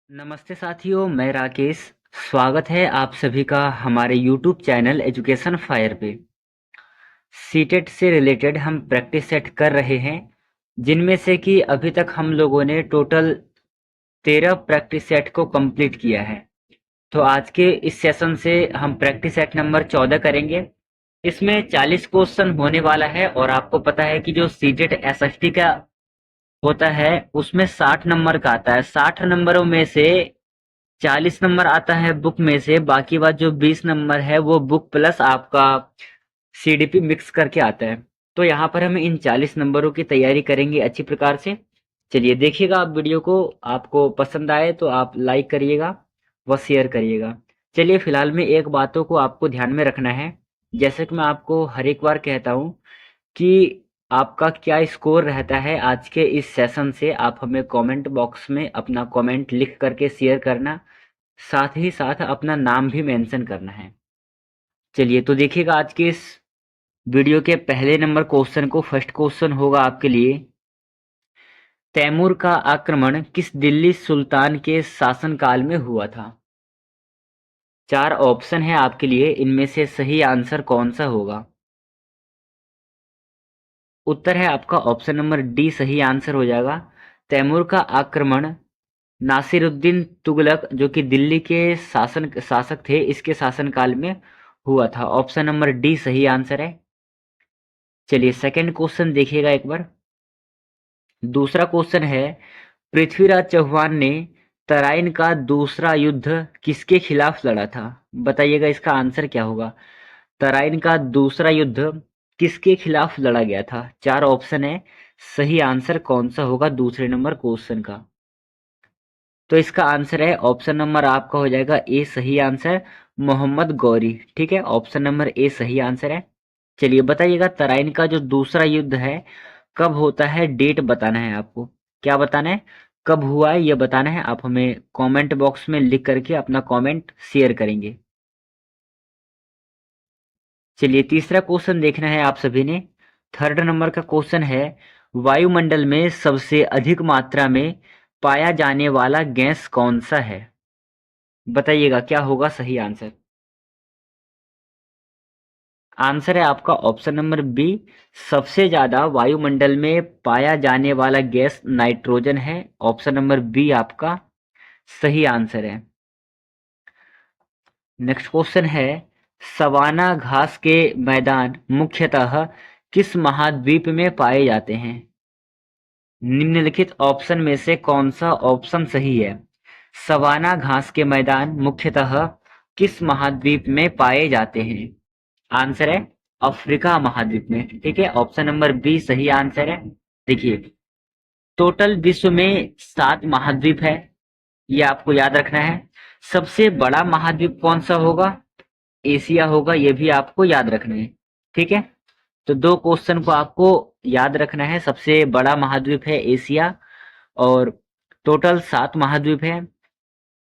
नमस्ते साथियों, मैं राकेश। स्वागत है आप सभी का हमारे YouTube चैनल एजुकेशन फायर पे। सीटेट से रिलेटेड हम प्रैक्टिस सेट कर रहे हैं, जिनमें से कि अभी तक हम लोगों ने टोटल 13 प्रैक्टिस सेट को कंप्लीट किया है। तो आज के इस सेशन से हम प्रैक्टिस सेट नंबर 14 करेंगे। इसमें 40 क्वेश्चन होने वाला है और आपको पता है कि जो सीटेट एसएसटी का होता है उसमें 60 नंबर का आता है। 60 नंबरों में से 40 नंबर आता है बुक में से, बाकी बात जो 20 नंबर है वो बुक प्लस आपका सीडीपी मिक्स करके आता है। तो यहाँ पर हम इन 40 नंबरों की तैयारी करेंगे अच्छी प्रकार से। चलिए देखिएगा आप वीडियो को, आपको पसंद आए तो आप लाइक करिएगा व शेयर करिएगा। चलिए फिलहाल में एक बातों को आपको ध्यान में रखना है, जैसे कि मैं आपको हर एक बार कहता हूँ कि आपका क्या स्कोर रहता है आज के इस सेशन से, आप हमें कमेंट बॉक्स में अपना कमेंट लिख करके शेयर करना, साथ ही साथ अपना नाम भी मेंशन करना है। चलिए तो देखिएगा आज के इस वीडियो के पहले नंबर क्वेश्चन को। फर्स्ट क्वेश्चन होगा आपके लिए, तैमूर का आक्रमण किस दिल्ली सुल्तान के शासनकाल में हुआ था? 4 ऑप्शन है आपके लिए, इनमें से सही आंसर कौन सा होगा? उत्तर है आपका ऑप्शन नंबर डी सही आंसर हो जाएगा। तैमूर का आक्रमण नासिरुद्दीन तुगलक जो कि दिल्ली के शासक थे, इसके शासनकाल में हुआ था। ऑप्शन नंबर डी सही आंसर है। चलिए सेकंड क्वेश्चन देखिएगा एक बार। दूसरा क्वेश्चन है, पृथ्वीराज चौहान ने तराइन का दूसरा युद्ध किसके खिलाफ लड़ा था? बताइएगा इसका आंसर क्या होगा। तराइन का दूसरा युद्ध किसके खिलाफ लड़ा गया था? 4 ऑप्शन है, सही आंसर कौन सा होगा दूसरे नंबर क्वेश्चन का? तो इसका आंसर है ऑप्शन नंबर आपका हो जाएगा ए सही आंसर, मोहम्मद गौरी। ठीक है, ऑप्शन नंबर ए सही आंसर है। चलिए बताइएगा तराइन का जो दूसरा युद्ध है कब होता है, डेट बताना है आपको। क्या बताना है, कब हुआ है ये बताना है। आप हमें कमेंट बॉक्स में लिख करके अपना कमेंट शेयर करेंगे। चलिए तीसरा क्वेश्चन देखना है आप सभी ने। थर्ड नंबर का क्वेश्चन है, वायुमंडल में सबसे अधिक मात्रा में पाया जाने वाला गैस कौन सा है? बताइएगा क्या होगा सही आंसर। आंसर है आपका ऑप्शन नंबर बी, सबसे ज्यादा वायुमंडल में पाया जाने वाला गैस नाइट्रोजन है। ऑप्शन नंबर बी आपका सही आंसर है। नेक्स्ट क्वेश्चन है, सवाना घास के मैदान मुख्यतः किस महाद्वीप में पाए जाते हैं? निम्नलिखित ऑप्शन में से कौन सा ऑप्शन सही है? सवाना घास के मैदान मुख्यतः किस महाद्वीप में पाए जाते हैं? आंसर है अफ्रीका महाद्वीप में। ठीक है, ऑप्शन नंबर बी सही आंसर है। देखिए टोटल विश्व में 7 महाद्वीप है, ये आपको याद रखना है। सबसे बड़ा महाद्वीप कौन सा होगा? एशिया होगा, ये भी आपको याद रखना है। ठीक है, तो 2 क्वेश्चन को आपको याद रखना है। सबसे बड़ा महाद्वीप है एशिया और टोटल 7 महाद्वीप है।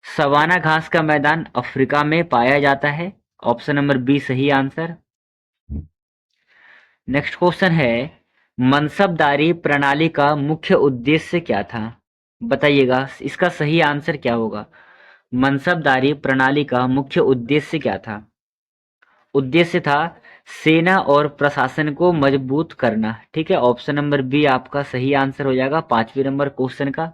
सवाना घास का मैदान अफ्रीका में पाया जाता है। ऑप्शन नंबर बी सही आंसर। नेक्स्ट क्वेश्चन है, मनसबदारी प्रणाली का मुख्य उद्देश्य क्या था? बताइएगा इसका सही आंसर क्या होगा। मनसबदारी प्रणाली का मुख्य उद्देश्य क्या था? उद्देश्य था सेना और प्रशासन को मजबूत करना। ठीक है, ऑप्शन नंबर बी आपका सही आंसर हो जाएगा 5वें नंबर क्वेश्चन का।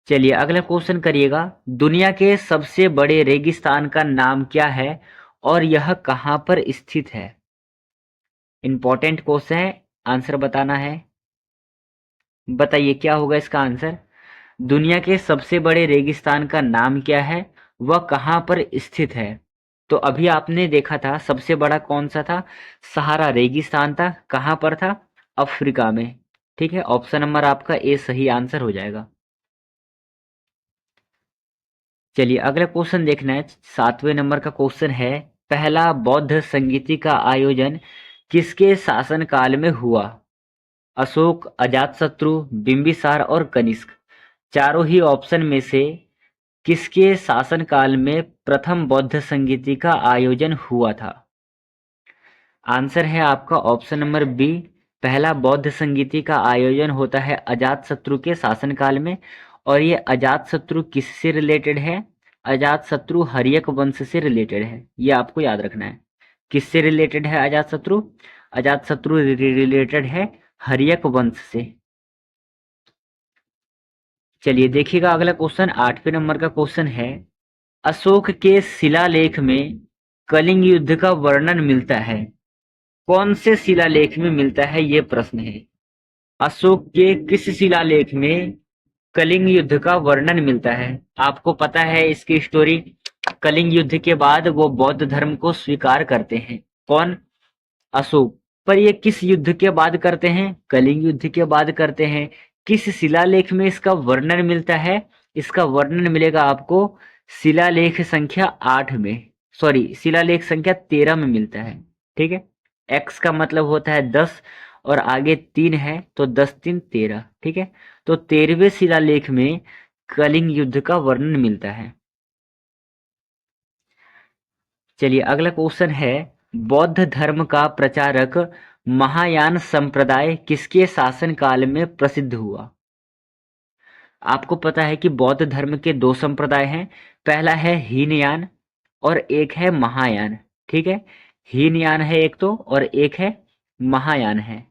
चलिए अगला क्वेश्चन करिएगा, दुनिया के सबसे बड़े रेगिस्तान का नाम क्या है और यह कहाँ पर स्थित है? इंपॉर्टेंट क्वेश्चन है, आंसर बताना है। बताइए क्या होगा इसका आंसर। दुनिया के सबसे बड़े रेगिस्तान का नाम क्या है, वह कहाँ पर स्थित है? तो अभी आपने देखा था सबसे बड़ा कौन सा था, सहारा रेगिस्तान था। कहाँ पर था? अफ्रीका में। ठीक है, ऑप्शन नंबर आपका ए सही आंसर हो जाएगा। चलिए अगला क्वेश्चन देखना है। 7वें नंबर का क्वेश्चन है, पहला बौद्ध संगीति का आयोजन किसके शासनकाल में हुआ? अशोक, अजातशत्रु, बिंबिसार और कनिष्क। चारों ही ऑप्शन में से किसके शासनकाल में प्रथम बौद्ध संगीति का आयोजन हुआ था? आंसर है आपका ऑप्शन नंबर बी, पहला बौद्ध संगीति का आयोजन होता है अजातशत्रु के शासनकाल में और ये अजातशत्रु किससे रिलेटेड है? अजातशत्रु हर्यक वंश से रिलेटेड है, ये आपको याद रखना है। किससे रिलेटेड है अजातशत्रु? अजातशत्रु रिलेटेड है हर्यक वंश से। चलिए देखिएगा अगला क्वेश्चन, 8वें नंबर का क्वेश्चन है, अशोक के शिलालेख में कलिंग युद्ध का वर्णन मिलता है। कौन से शिलालेख में मिलता है, ये प्रश्न है। अशोक के किस शिलालेख में कलिंग युद्ध का वर्णन मिलता है? आपको पता है इसकी स्टोरी। कलिंग युद्ध के बाद वो बौद्ध धर्म को स्वीकार करते हैं। कौन? अशोक। पर ये किस युद्ध के बाद करते हैं? कलिंग युद्ध के बाद करते हैं। किस शिलालेख में इसका वर्णन मिलता है? इसका वर्णन मिलेगा आपको शिलालेख संख्या 8 में, सॉरी शिलालेख संख्या 13 में मिलता है। ठीक है, एक्स का मतलब होता है 10 और आगे 3 है तो 10 3 13। ठीक है, तो 13वें शिलालेख में कलिंग युद्ध का वर्णन मिलता है। चलिए अगला क्वेश्चन है, बौद्ध धर्म का प्रचारक महायान संप्रदाय किसके शासन काल में प्रसिद्ध हुआ? आपको पता है कि बौद्ध धर्म के दो संप्रदाय हैं, पहला है हीनयान और एक है महायान। ठीक है, हीनयान है एक तो और एक है महायान है।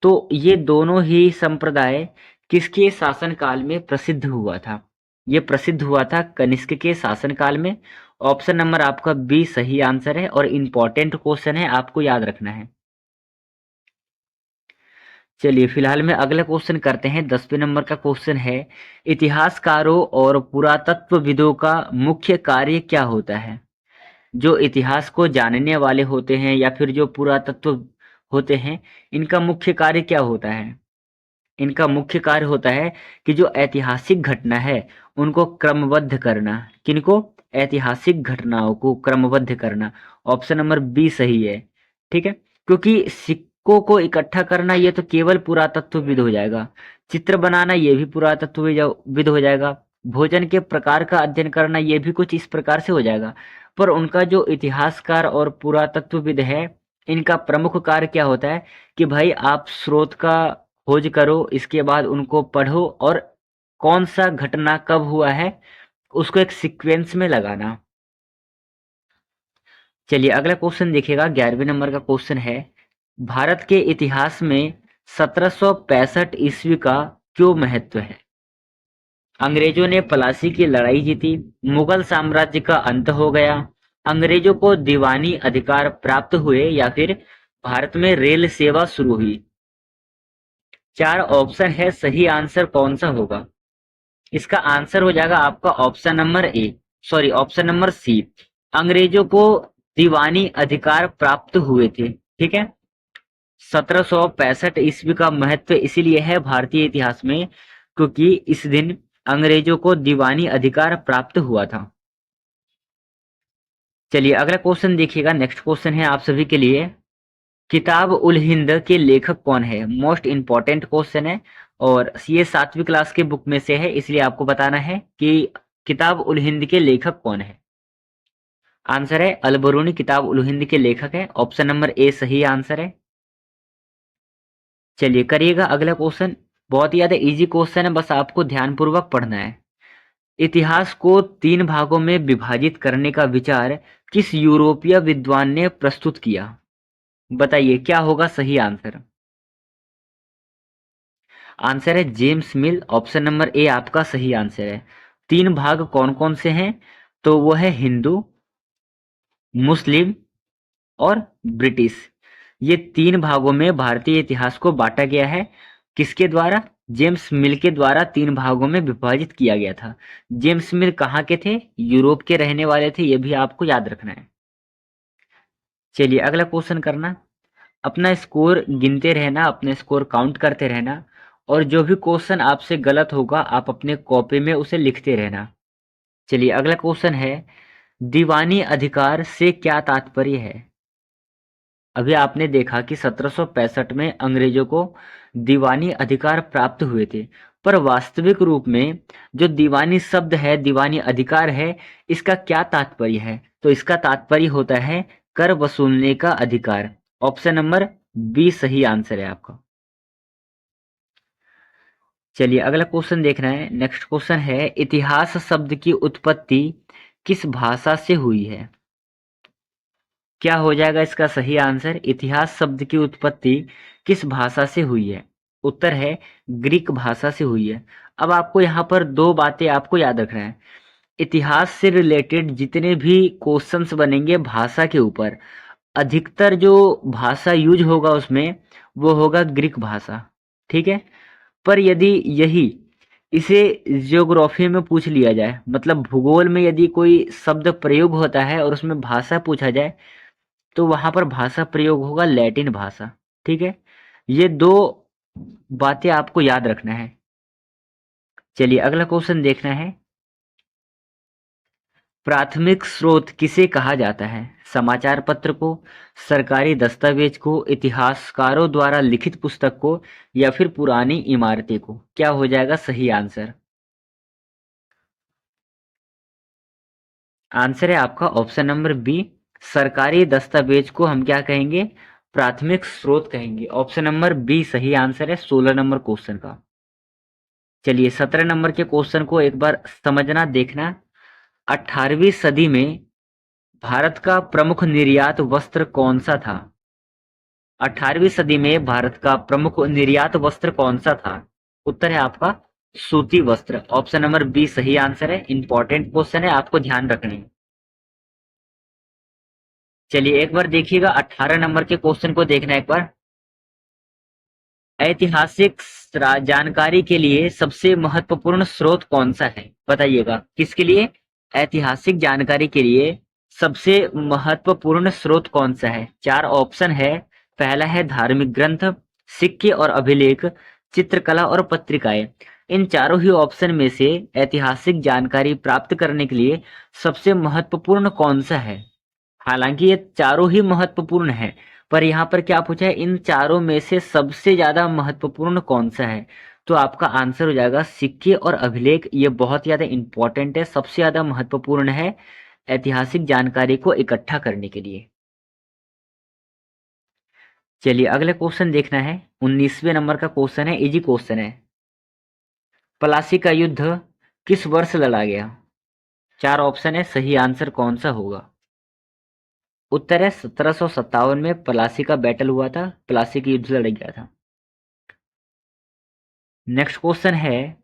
तो ये दोनों ही संप्रदाय किसके शासन काल में प्रसिद्ध हुआ था? ये प्रसिद्ध हुआ था कनिष्क के शासन काल में। ऑप्शन नंबर आपका बी सही आंसर है और इम्पोर्टेंट क्वेश्चन है, आपको याद रखना है। चलिए फिलहाल में अगला क्वेश्चन करते हैं, 10वें नंबर का क्वेश्चन है, इतिहासकारों और पुरातत्वविदों का मुख्य कार्य क्या होता है? जो इतिहास को जानने वाले होते हैं या फिर जो पुरातत्व होते हैं, इनका मुख्य कार्य क्या होता है? इनका मुख्य कार्य होता है कि जो ऐतिहासिक घटना है उनको क्रमबद्ध करना। किनको? ऐतिहासिक घटनाओं को क्रमबद्ध करना। ऑप्शन नंबर बी सही है। ठीक है, क्योंकि सिक्कों को इकट्ठा करना ये तो केवल पुरातत्वविद हो जाएगा, चित्र बनाना ये भी पुरातत्वविद हो जाएगा, भोजन के प्रकार का अध्ययन करना ये भी कुछ इस प्रकार से हो जाएगा। पर उनका जो इतिहासकार और पुरातत्वविद है, इनका प्रमुख कार्य क्या होता है कि भाई आप स्रोत का खोज करो, इसके बाद उनको पढ़ो और कौन सा घटना कब हुआ है उसको एक सीक्वेंस में लगाना। चलिए अगला क्वेश्चन देखिएगा, 11वें नंबर का क्वेश्चन है, भारत के इतिहास में 1765 ईस्वी का क्यों महत्व है? अंग्रेजों ने प्लासी की लड़ाई जीती, मुगल साम्राज्य का अंत हो गया, अंग्रेजों को दीवानी अधिकार प्राप्त हुए या फिर भारत में रेल सेवा शुरू हुई। चार ऑप्शन है, सही आंसर कौन सा होगा? इसका आंसर हो जाएगा आपका option number A, sorry option number C, अंग्रेजों को दीवानी अधिकार प्राप्त हुए थे। ठीक है, 1765 ईस्वी का महत्व इसीलिए है भारतीय इतिहास में क्योंकि इस दिन अंग्रेजों को दीवानी अधिकार प्राप्त हुआ था। चलिए अगला क्वेश्चन देखिएगा, नेक्स्ट क्वेश्चन है आप सभी के लिए, किताब उल हिंद के लेखक कौन है? मोस्ट इंपॉर्टेंट क्वेश्चन है और ये 7वीं क्लास के बुक में से है, इसलिए आपको बताना है कि किताब उल हिंद के लेखक कौन है। आंसर है अल बरूनी किताब उल हिंद के लेखक है। ऑप्शन नंबर ए सही आंसर है। चलिए करिएगा अगला क्वेश्चन, बहुत ही ज्यादा इजी क्वेश्चन है, बस आपको ध्यानपूर्वक पढ़ना है। इतिहास को 3 भागों में विभाजित करने का विचार किस यूरोपीय विद्वान ने प्रस्तुत किया? बताइए क्या होगा सही आंसर? आंसर है जेम्स मिल। ऑप्शन नंबर ए आपका सही आंसर है। 3 भाग कौन कौन से हैं? तो वो है हिंदू, मुस्लिम और ब्रिटिश। ये 3 भागों में भारतीय इतिहास को बांटा गया है। किसके द्वारा? जेम्स मिल के द्वारा 3 भागों में विभाजित किया गया था। जेम्स मिल कहाँ के थे? यूरोप के रहने वाले थे, ये भी आपको याद रखना है। चलिए अगला क्वेश्चन करना, अपना स्कोर गिनते रहना, अपने स्कोर काउंट करते रहना और जो भी क्वेश्चन आपसे गलत होगा आप अपने कॉपी में उसे लिखते रहना। चलिए अगला क्वेश्चन है, दीवानी अधिकार से क्या तात्पर्य है? अभी आपने देखा कि 1765 में अंग्रेजों को दीवानी अधिकार प्राप्त हुए थे, पर वास्तविक रूप में जो दीवानी शब्द है, दीवानी अधिकार है, इसका क्या तात्पर्य है? तो इसका तात्पर्य होता है कर वसूलने का अधिकार। ऑप्शन नंबर बी सही आंसर है आपका। चलिए अगला क्वेश्चन देखना है। नेक्स्ट क्वेश्चन है, इतिहास शब्द की उत्पत्ति किस भाषा से हुई है? क्या हो जाएगा इसका सही आंसर? इतिहास शब्द की उत्पत्ति किस भाषा से हुई है? उत्तर है ग्रीक भाषा से हुई है। अब आपको यहाँ पर दो बातें आपको याद रखना है। इतिहास से रिलेटेड जितने भी क्वेश्चंस बनेंगे भाषा के ऊपर, अधिकतर जो भाषा यूज होगा उसमें वो होगा ग्रीक भाषा। ठीक है। पर यदि यही इसे ज्योग्राफी में पूछ लिया जाए, मतलब भूगोल में यदि कोई शब्द प्रयोग होता है और उसमें भाषा पूछा जाए, तो वहां पर भाषा प्रयोग होगा लैटिन भाषा। ठीक है। ये दो बातें आपको याद रखना है। चलिए अगला क्वेश्चन देखना है। प्राथमिक स्रोत किसे कहा जाता है? समाचार पत्र को, सरकारी दस्तावेज को, इतिहासकारों द्वारा लिखित पुस्तक को, या फिर पुरानी इमारतें को? क्या हो जाएगा सही आंसर? आंसर है आपका ऑप्शन नंबर बी। सरकारी दस्तावेज को हम क्या कहेंगे? प्राथमिक स्रोत कहेंगे। ऑप्शन नंबर बी सही आंसर है 16 नंबर क्वेश्चन का। चलिए 17 नंबर के क्वेश्चन को एक बार समझना देखना। 18वीं सदी में भारत का प्रमुख निर्यात वस्त्र कौन सा था? 18वीं सदी में भारत का प्रमुख निर्यात वस्त्र कौन सा था? उत्तर है आपका सूती वस्त्र। ऑप्शन नंबर बी सही आंसर है। इंपॉर्टेंट क्वेश्चन है, आपको ध्यान रखने हैं। चलिए एक बार देखिएगा 18 नंबर के क्वेश्चन को देखना एक बार। ऐतिहासिक जानकारी के लिए सबसे महत्वपूर्ण स्रोत कौन सा है? बताइएगा किसके लिए? ऐतिहासिक जानकारी के लिए सबसे महत्वपूर्ण स्रोत कौन सा है? चार ऑप्शन है। पहला है धार्मिक ग्रंथ, सिक्के और अभिलेख, चित्रकला और पत्रिकाएं। इन चारों ही ऑप्शन में से ऐतिहासिक जानकारी प्राप्त करने के लिए सबसे महत्वपूर्ण कौन सा है? हालांकि ये चारों ही महत्वपूर्ण है, पर यहाँ पर क्या पूछा है, इन चारों में से सबसे ज्यादा महत्वपूर्ण कौन सा है? तो आपका आंसर हो जाएगा सिक्के और अभिलेख। ये बहुत ज्यादा इंपॉर्टेंट है, सबसे ज्यादा महत्वपूर्ण है ऐतिहासिक जानकारी को इकट्ठा करने के लिए। चलिए अगले क्वेश्चन देखना है। 19वें नंबर का क्वेश्चन है, इजी क्वेश्चन है। प्लासी का युद्ध किस वर्ष लड़ा गया? चार ऑप्शन है, सही आंसर कौन सा होगा? उत्तर है 1757 में प्लासी का बैटल हुआ था, प्लासी की युद्ध लड़ा गया था। नेक्स्ट क्वेश्चन है,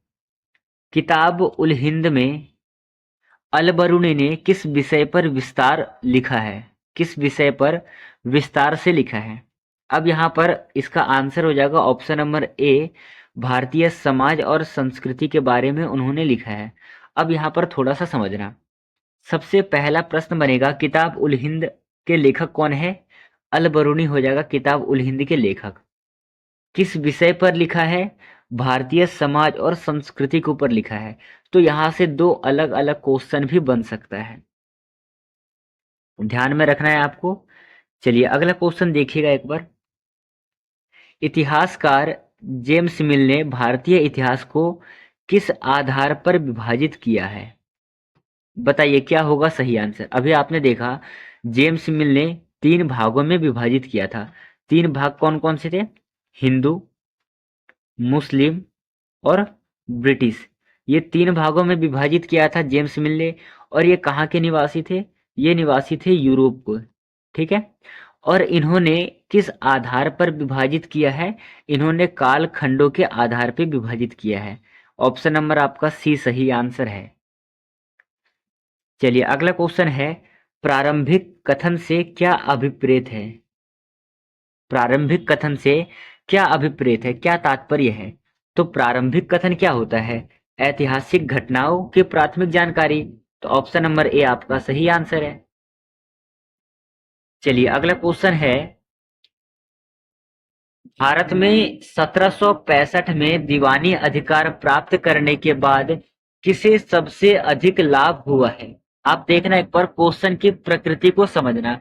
किताब उल हिंद में अल बरूनी ने किस विषय पर विस्तार लिखा है? किस विषय पर विस्तार से लिखा है? अब यहाँ पर इसका आंसर हो जाएगा ऑप्शन नंबर ए, भारतीय समाज और संस्कृति के बारे में उन्होंने लिखा है। अब यहाँ पर थोड़ा सा समझना। सबसे पहला प्रश्न बनेगा, किताब उल हिंद के लेखक कौन है? अल बरूनी हो जाएगा किताब उल हिंद के लेखक। किस विषय पर लिखा है? भारतीय समाज और संस्कृति के ऊपर लिखा है। तो यहाँ से दो अलग अलग क्वेश्चन भी बन सकता है, ध्यान में रखना है आपको। चलिए अगला क्वेश्चन देखिएगा एक बार। इतिहासकार जेम्स मिल ने भारतीय इतिहास को किस आधार पर विभाजित किया है? बताइए क्या होगा सही आंसर? अभी आपने देखा जेम्स मिल ने तीन भागों में विभाजित किया था। तीन भाग कौन कौन से थे? हिंदू, मुस्लिम और ब्रिटिश। ये तीन भागों में विभाजित किया था जेम्स मिल ने। और ये कहाँ के निवासी थे? ये निवासी थे यूरोप को। ठीक है। और इन्होंने किस आधार पर विभाजित किया है? इन्होंने काल खंडों के आधार पर विभाजित किया है। ऑप्शन नंबर आपका सी सही आंसर है। चलिए अगला क्वेश्चन है, प्रारंभिक कथन से क्या अभिप्रेत है? प्रारंभिक कथन से क्या अभिप्रेत है, क्या तात्पर्य है? तो प्रारंभिक कथन क्या होता है? ऐतिहासिक घटनाओं की प्राथमिक जानकारी। तो ऑप्शन नंबर ए आपका सही आंसर है। चलिए अगला क्वेश्चन है, भारत में 1765 में दीवानी अधिकार प्राप्त करने के बाद किसे सबसे अधिक लाभ हुआ है? आप देखना एक बार, क्वेश्चन की प्रकृति को समझना,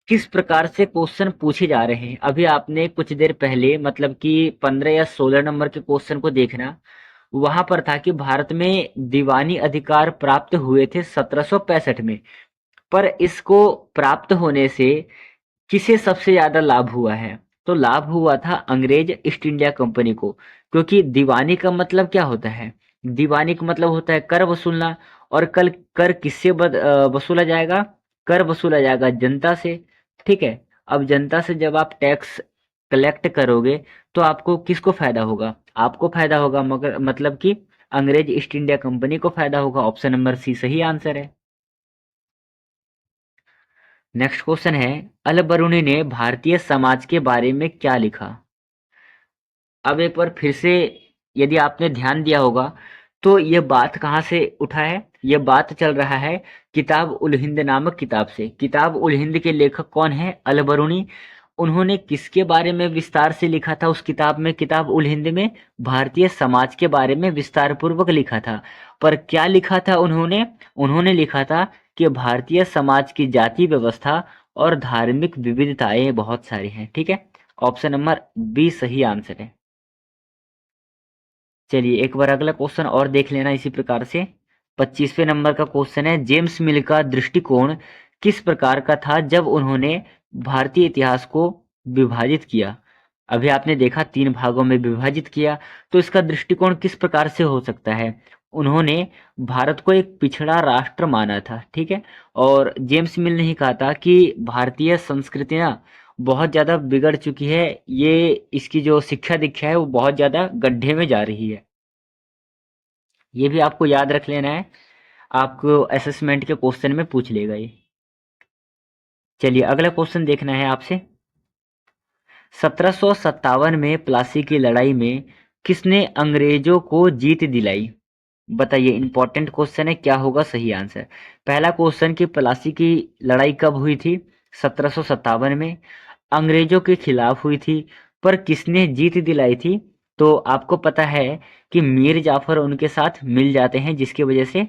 किस प्रकार से क्वेश्चन पूछे जा रहे हैं। अभी आपने कुछ देर पहले मतलब कि 15 या 16 नंबर के क्वेश्चन को देखना, वहां पर था कि भारत में दीवानी अधिकार प्राप्त हुए थे 1765 में। पर इसको प्राप्त होने से किसे सबसे ज्यादा लाभ हुआ है? तो लाभ हुआ था अंग्रेज ईस्ट इंडिया कंपनी को, क्योंकि दीवानी का मतलब क्या होता है? दीवानी का मतलब होता है कर वसूलना। और कल कर किससे वसूला जाएगा? कर वसूला जाएगा जनता से। ठीक है। अब जनता से जब आप टैक्स कलेक्ट करोगे तो आपको किसको फायदा होगा? आपको फायदा होगा, मगर मतलब कि अंग्रेज ईस्ट इंडिया कंपनी को फायदा होगा। ऑप्शन नंबर सी सही आंसर है। नेक्स्ट क्वेश्चन है, अल बरूनी ने भारतीय समाज के बारे में क्या लिखा? अब एक बार फिर से, यदि आपने ध्यान दिया होगा तो ये बात कहाँ से उठा है? ये बात चल रहा है किताब उल हिंद नामक किताब से। किताब उल हिंद के लेखक कौन है? अल बरूनी। उन्होंने किसके बारे में विस्तार से लिखा था उस किताब में? किताब उल हिंद में भारतीय समाज के बारे में विस्तार पूर्वक लिखा था। पर क्या लिखा था उन्होंने? उन्होंने लिखा था कि भारतीय समाज की जाति व्यवस्था और धार्मिक विविधताएं बहुत सारी हैं। ठीक है। ऑप्शन नंबर बी सही आंसर है। चलिए एक बार अगला क्वेश्चन और देख लेना इसी प्रकार से। 25वें नंबर का क्वेश्चन है, जेम्स मिल का दृष्टिकोण किस प्रकार का था जब उन्होंने भारतीय इतिहास को विभाजित किया? अभी आपने देखा 3 भागों में विभाजित किया, तो इसका दृष्टिकोण किस प्रकार से हो सकता है? उन्होंने भारत को एक पिछड़ा राष्ट्र माना था। ठीक है। और जेम्स मिल ने ही कहा था कि भारतीय संस्कृतियां बहुत ज़्यादा बिगड़ चुकी है, ये इसकी जो शिक्षा दीक्षा है वो बहुत ज़्यादा गड्ढे में जा रही है। ये भी आपको याद रख लेना है, आपको असेसमेंट के क्वेश्चन में पूछ लेगा ये। चलिए अगला क्वेश्चन देखना है आपसे। 1757 में प्लासी की लड़ाई में किसने अंग्रेजों को जीत दिलाई? बताइए, इंपॉर्टेंट क्वेश्चन है, क्या होगा सही आंसर? पहला क्वेश्चन कि प्लासी की लड़ाई कब हुई थी? 1757 में। अंग्रेजों के खिलाफ हुई थी, पर किसने जीत दिलाई थी? तो आपको पता है कि मीर जाफर उनके साथ मिल जाते हैं, जिसकी वजह से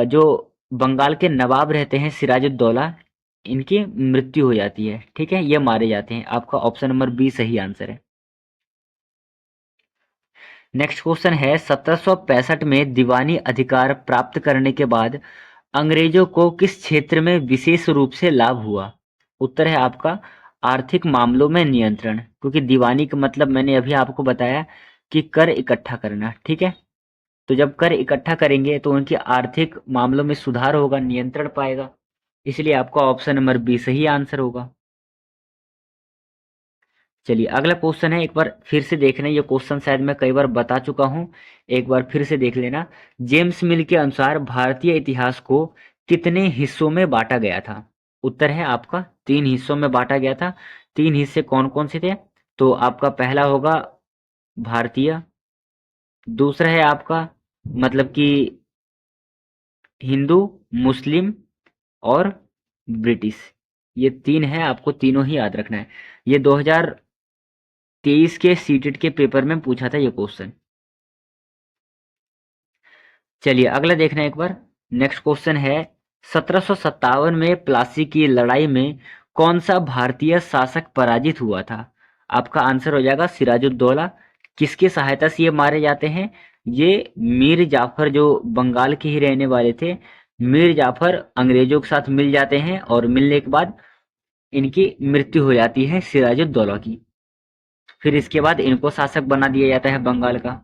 जो बंगाल के नवाब रहते हैं सिराजुद्दौला, इनकी मृत्यु हो जाती है। ठीक है, ये मारे जाते हैं। आपका ऑप्शन नंबर बी सही आंसर है। नेक्स्ट क्वेश्चन है, 1765 में दीवानी अधिकार प्राप्त करने के बाद अंग्रेजों को किस क्षेत्र में विशेष रूप से लाभ हुआ? उत्तर है आपका आर्थिक मामलों में नियंत्रण, क्योंकि दीवानी का मतलब मैंने अभी आपको बताया कि कर इकट्ठा करना। ठीक है। तो जब कर इकट्ठा करेंगे तो उनके आर्थिक मामलों में सुधार होगा, नियंत्रण पाएगा। इसलिए आपका ऑप्शन नंबर बी सही आंसर होगा। चलिए अगला क्वेश्चन है, एक बार फिर से देख लें। ये क्वेश्चन शायद मैं कई बार बता चुका हूँ, एक बार फिर से देख लेना। जेम्स मिल के अनुसार भारतीय इतिहास को कितने हिस्सों में बांटा गया था? उत्तर है आपका 3 हिस्सों में बांटा गया था। 3 हिस्से कौन कौन से थे? तो आपका पहला होगा भारतीय, दूसरा है आपका मतलब कि हिंदू, मुस्लिम और ब्रिटिश। ये 3 है, आपको तीनों ही याद रखना है। ये 2023 के सीटेट के पेपर में पूछा था ये क्वेश्चन। चलिए अगला देखना है एक बार। नेक्स्ट क्वेश्चन है, 1757 में प्लासी की लड़ाई में कौन सा भारतीय शासक पराजित हुआ था? आपका आंसर हो जाएगा सिराजुद्दौला। किसकी सहायता से ये मारे जाते हैं? ये मीर जाफर, जो बंगाल के ही रहने वाले थे, मीर जाफर अंग्रेजों के साथ मिल जाते हैं और मिलने के बाद इनकी मृत्यु हो जाती है सिराजुद्दौला की। फिर इसके बाद इनको शासक बना दिया जाता है बंगाल का।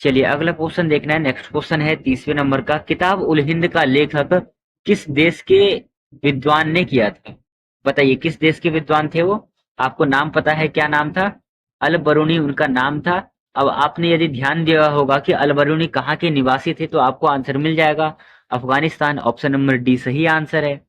चलिए अगला क्वेश्चन देखना है। नेक्स्ट क्वेश्चन है 30वें नंबर का, किताब उल हिंद का लेखक किस देश के विद्वान ने किया था? बताइए किस देश के विद्वान थे वो? आपको नाम पता है, क्या नाम था? अल बरूनी उनका नाम था। अब आपने यदि ध्यान दिया होगा कि अल बरूनी कहाँ के निवासी थे, तो आपको आंसर मिल जाएगा, अफगानिस्तान। ऑप्शन नंबर डी सही आंसर है।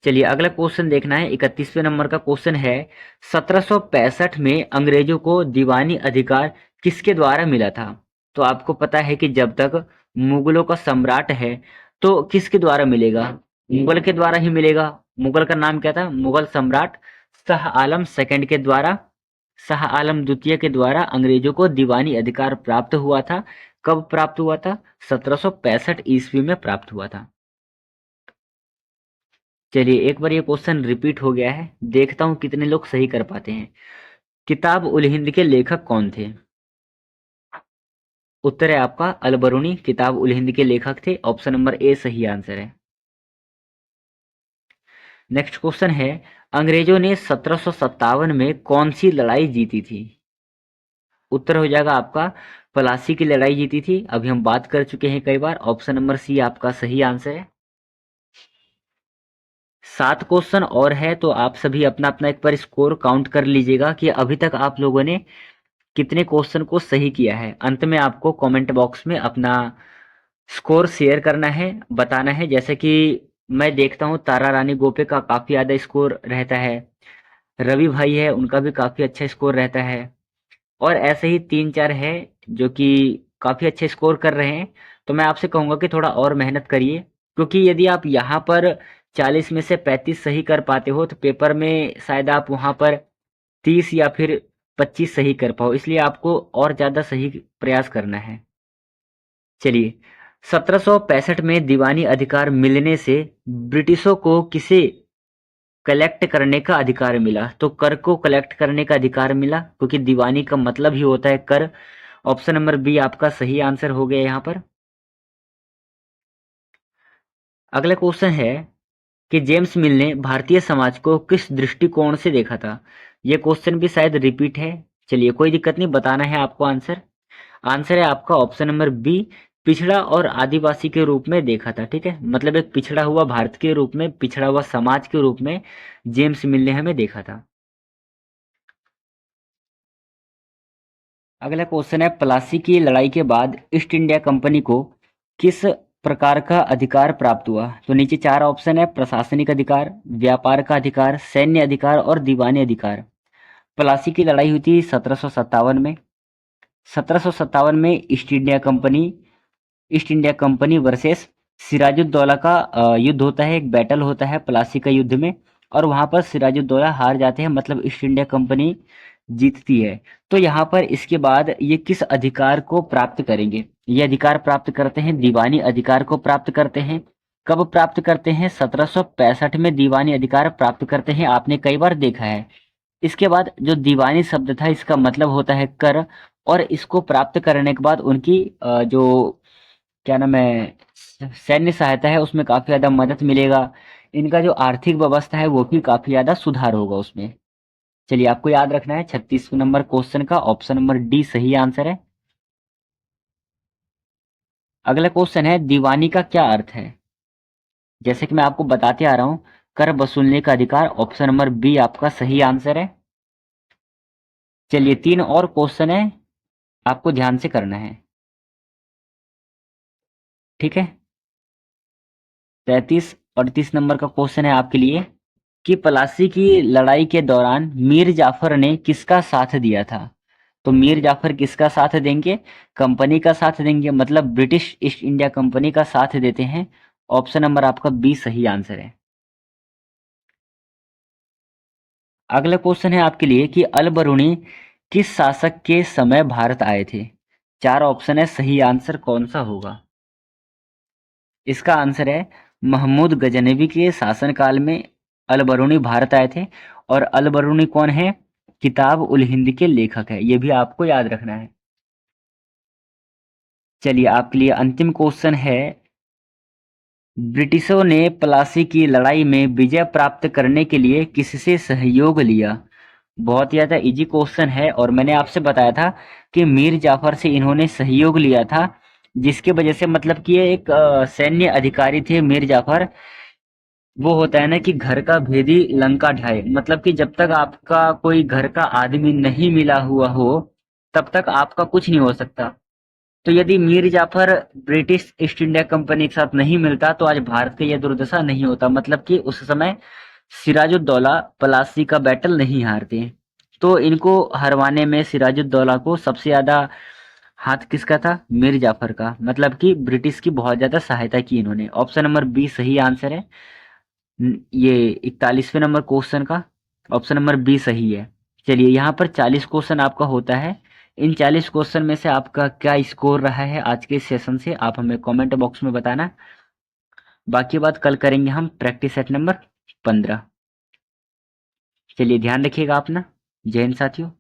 चलिए अगला क्वेश्चन देखना है। 31वें नंबर का क्वेश्चन है, 1765 में अंग्रेजों को दीवानी अधिकार किसके द्वारा मिला था? तो आपको पता है कि जब तक मुगलों का सम्राट है तो किसके द्वारा मिलेगा? मुगल के द्वारा ही मिलेगा। मुगल का नाम क्या था? मुगल सम्राट शाह आलम सेकंड के द्वारा, शाह आलम द्वितीय के द्वारा अंग्रेजों को दीवानी अधिकार प्राप्त हुआ था। कब प्राप्त हुआ था? 1765 ईस्वी में प्राप्त हुआ था। चलिए एक बार ये क्वेश्चन रिपीट हो गया है, देखता हूँ कितने लोग सही कर पाते हैं। किताब उल हिंद के लेखक कौन थे? उत्तर है आपका अल बरूनी, किताब उल हिंद के लेखक थे। ऑप्शन नंबर ए सही आंसर है। नेक्स्ट क्वेश्चन है, अंग्रेजों ने 1757 में कौन सी लड़ाई जीती थी? उत्तर हो जाएगा आपका प्लासी की लड़ाई जीती थी। अभी हम बात कर चुके हैं कई बार। ऑप्शन नंबर सी आपका सही आंसर है। 7 क्वेश्चन और है, तो आप सभी अपना अपना एक बार स्कोर काउंट कर लीजिएगा कि अभी तक आप लोगों ने कितने क्वेश्चन को सही किया है। अंत में आपको कमेंट बॉक्स में अपना स्कोर शेयर करना है, बताना है। जैसे कि मैं देखता हूँ तारा रानी गोपे का काफ़ी ज़्यादा स्कोर रहता है, रवि भाई है उनका भी काफ़ी अच्छा स्कोर रहता है, और ऐसे ही 3-4 है जो कि काफ़ी अच्छे स्कोर कर रहे हैं। तो मैं आपसे कहूँगा कि थोड़ा और मेहनत करिए, क्योंकि यदि आप यहाँ पर 40 में से 35 सही कर पाते हो तो पेपर में शायद आप वहाँ पर 30 या फिर 25 सही कर पाओ, इसलिए आपको और ज़्यादा सही प्रयास करना है। चलिए, 1765 में दीवानी अधिकार मिलने से ब्रिटिशों को किसे कलेक्ट करने का अधिकार मिला? तो कर को कलेक्ट करने का अधिकार मिला, क्योंकि दीवानी का मतलब ही होता है कर। ऑप्शन नंबर बी आपका सही आंसर हो गया यहाँ पर। अगला क्वेश्चन है कि जेम्स मिल ने भारतीय समाज को किस दृष्टिकोण से देखा था? ये क्वेश्चन भी शायद रिपीट है। चलिए कोई दिक्कत नहीं, बताना है आपको आंसर। आंसर है आपका ऑप्शन नंबर बी, पिछड़ा और आदिवासी के रूप में देखा था। ठीक है, मतलब एक पिछड़ा हुआ भारत के रूप में, पिछड़ा हुआ समाज के रूप में जेम्स मिल ने हमें देखा था। अगला क्वेश्चन है, प्लासी की लड़ाई के बाद ईस्ट इंडिया कंपनी को किस प्रकार का अधिकार प्राप्त हुआ? तो नीचे 4 ऑप्शन है, प्रशासनिक अधिकार, व्यापार का अधिकार, सैन्य अधिकार और दीवानी अधिकार। प्लासी की लड़ाई हुई थी 1757 में। 1757 में East India Company versus Sirajuddaula का युद्ध होता है, एक बैटल होता है प्लासी का युद्ध में, और वहां पर सिराजुद्दौला हार जाते हैं, मतलब ईस्ट इंडिया कंपनी जीतती है। तो यहाँ पर इसके बाद ये किस अधिकार को प्राप्त करेंगे? ये अधिकार प्राप्त करते हैं, दीवानी अधिकार को प्राप्त करते हैं। कब प्राप्त करते हैं? 1765 में दीवानी अधिकार प्राप्त करते हैं, आपने कई बार देखा है। इसके बाद जो दीवानी शब्द था इसका मतलब होता है कर, और इसको प्राप्त करने के बाद उनकी जो क्या नाम है सैन्य सहायता है उसमें काफी ज्यादा मदद मिलेगा। इनका जो आर्थिक व्यवस्था है वो भी काफी ज्यादा सुधार होगा उसमें। चलिए आपको याद रखना है 36 नंबर क्वेश्चन का ऑप्शन नंबर डी सही आंसर है। अगला क्वेश्चन है, दीवानी का क्या अर्थ है? जैसे कि मैं आपको बताते आ रहा हूं, कर वसूलने का अधिकार। ऑप्शन नंबर बी आपका सही आंसर है। चलिए 3 और क्वेश्चन है, आपको ध्यान से करना है। ठीक है, 33-38 नंबर का क्वेश्चन है आपके लिए कि प्लासी की लड़ाई के दौरान मीर जाफर ने किसका साथ दिया था? तो मीर जाफर किसका साथ देंगे? कंपनी का साथ देंगे, मतलब ब्रिटिश ईस्ट इंडिया कंपनी का साथ देते हैं। ऑप्शन नंबर आपका बी सही आंसर है। अगला क्वेश्चन है आपके लिए कि अल बरूनी किस शासक के समय भारत आए थे? 4 ऑप्शन है, सही आंसर कौन सा होगा? इसका आंसर है महमूद गजनवी के शासनकाल में अल बरूनी भारत आए थे। और अल बरूनी कौन है? किताब उल हिंद के लेखक है, ये भी आपको याद रखना है। चलिए आपके लिए अंतिम क्वेश्चन है, ब्रिटिशों ने प्लासी की लड़ाई में विजय प्राप्त करने के लिए किससे सहयोग लिया? बहुत ही ज़्यादा इजी क्वेश्चन है, और मैंने आपसे बताया था कि मीर जाफर से इन्होंने सहयोग लिया था, जिसके वजह से मतलब कि ये एक सैन्य अधिकारी थे मीर जाफर। वो होता है ना कि घर का भेदी लंका ढाए, मतलब कि जब तक आपका कोई घर का आदमी नहीं मिला हुआ हो तब तक आपका कुछ नहीं हो सकता। तो यदि Mir Jafar British East India Company के साथ नहीं मिलता तो आज भारत का यह दुर्दशा नहीं होता, मतलब कि उस समय सिराजुद्दौला पलासी का बैटल नहीं हारते। तो इनको हरवाने में सिराजुद्दौला को सबसे ज्यादा हाथ किसका था? मीर जाफर का, मतलब कि ब्रिटिश की बहुत ज्यादा सहायता की इन्होंने। ऑप्शन नंबर बी सही आंसर है। ये 41वें नंबर क्वेश्चन का ऑप्शन नंबर बी सही है। चलिए यहाँ पर 40 क्वेश्चन आपका होता है। इन 40 क्वेश्चन में से आपका क्या स्कोर रहा है आज के सेशन से, आप हमें कमेंट बॉक्स में बताना। बाकी बात कल करेंगे हम प्रैक्टिस सेट नंबर 15। चलिए ध्यान रखिएगा अपना। जय हिंद साथियों।